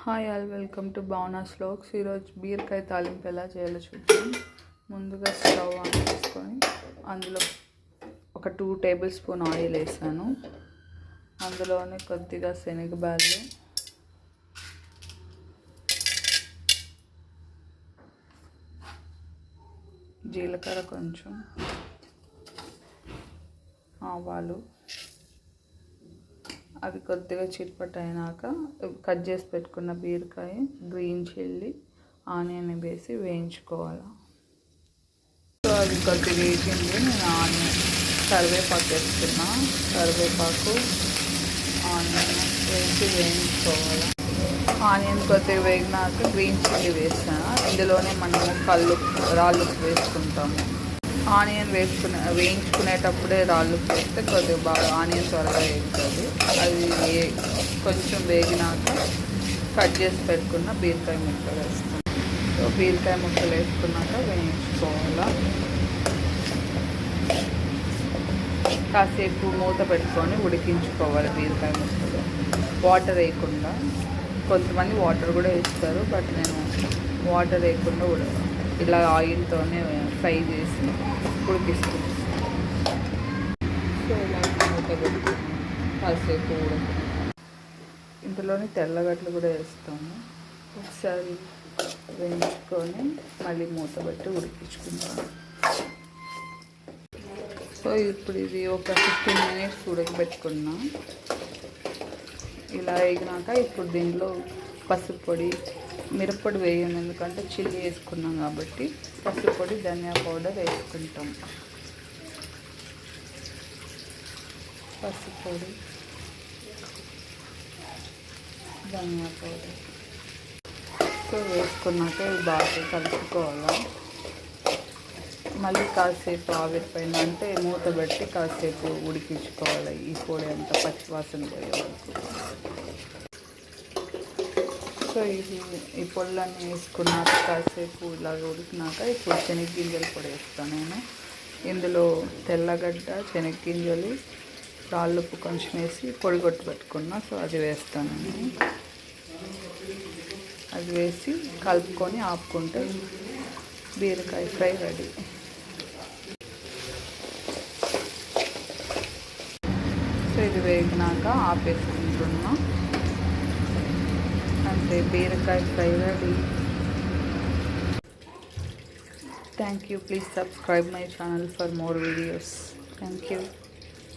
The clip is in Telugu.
Hi all, welcome to Bhavana's vlogs. ఈరోజు బీరకాయ తాలింపు ఎలా చేయాలో చూద్దాం. ముందుగా స్టవ్ ఆన్ చేసుకొని అందులో ఒక 2 టేబుల్ స్పూన్ ఆయిల్ వేసాను. అందులోనే కొద్దిగా శనగబాళ్ళు, జీలకర్ర, కొంచెం ఆవాలు, అవి కొద్దిగా చిట్పట్ అయినాక కట్ చేసి పెట్టుకున్న బీరకాయ, గ్రీన్ చిల్లీ, ఆనియన్ వేసి వేయించుకోవాలి. సో అది కొద్దిగా వేగింది. నేను ఆనియన్, కరివేపాకు వేస్తున్నా. కరివేపాకు, ఆనియన్ వేసి వేయించుకోవాలి. ఆనియన్ కొద్దిగా వేగినాక గ్రీన్ చిల్లీ వేస్తాను. ఇందులోనే మనము రాళ్ళు వేసుకుంటాము. ఆనియన్ వేయించుకునేటప్పుడే రాళ్ళు వేస్తే కొద్దిగా బాగా ఆనియన్ త్వరగా వేగుతుంది. అది కొంచెం వేగినాక కట్ చేసి పెట్టుకున్న బీరకాయ ముక్కలు వేస్తాం. సో బీరకాయ ముక్కలు వేసుకున్నాక వేయించుకోవాలా. కాసేపు మూత పెట్టుకొని ఉడికించుకోవాలి బీరకాయ ముక్కలు, వాటర్ వేయకుండా. కొంతమంది వాటర్ కూడా వేస్తారు, బట్ నేను వాటర్ వేయకుండా ఇలా ఆయిల్తోనే ఫ్రై చేసి ఉడికిస్తాను. సో ఇలా మూత పెట్టుకుని కాసేపు ఇందులోని తెల్లగడ్డలు కూడా వేస్తాము. ఒకసారి వేయించుకొని మళ్ళీ మూత పెట్టి ఉడికించుకుంటాము. సో ఇప్పుడు ఇది ఒక 15 మినిట్స్ ఉడకబెట్టుకున్నా. ఇలా వేగినాక ఇప్పుడు దీనిలో పసుపు పొడి, మిరప్పొడి వేయము, ఎందుకంటే చిల్లీ వేసుకున్నాం కాబట్టి. పసుపు పొడి, ధనియా పౌడర్ వేసుకుంటాం. పసుపు పొడి, ధనియా పౌడర్ సో వేసుకున్నాక బాగా కలుపుకోవాలి. మళ్ళీ కాసేపు ఆవిరిపైన అంటే మూత పెట్టి కాసేపు ఉడికించుకోవాలి. ఈ పొడి అంతా పచ్చివాసన పోయే వరకు. సో ఈ పొళ్ళన్నీ వేసుకున్నాక కాసేపు ఇలాగ ఉడికినాక ఇప్పుడు శనగగింజల పొడి వేస్తాను నేను. ఇందులో తెల్లగడ్డ, శనగగింజలు, రాళ్ళుప్పు కొంచెం వేసి పొడి కొట్టి పెట్టుకున్నా. సో అది వేస్తాను నేను. అది వేసి కలుపుకొని ఆపుకుంటే బీరకాయ ఫ్రై రెడీ. సో ఇది వేగినాక ఆపేసుకుంటున్నా. అంతే, బీరకాయ fry ready. Thank you. Please subscribe my channel for more videos. Thank you.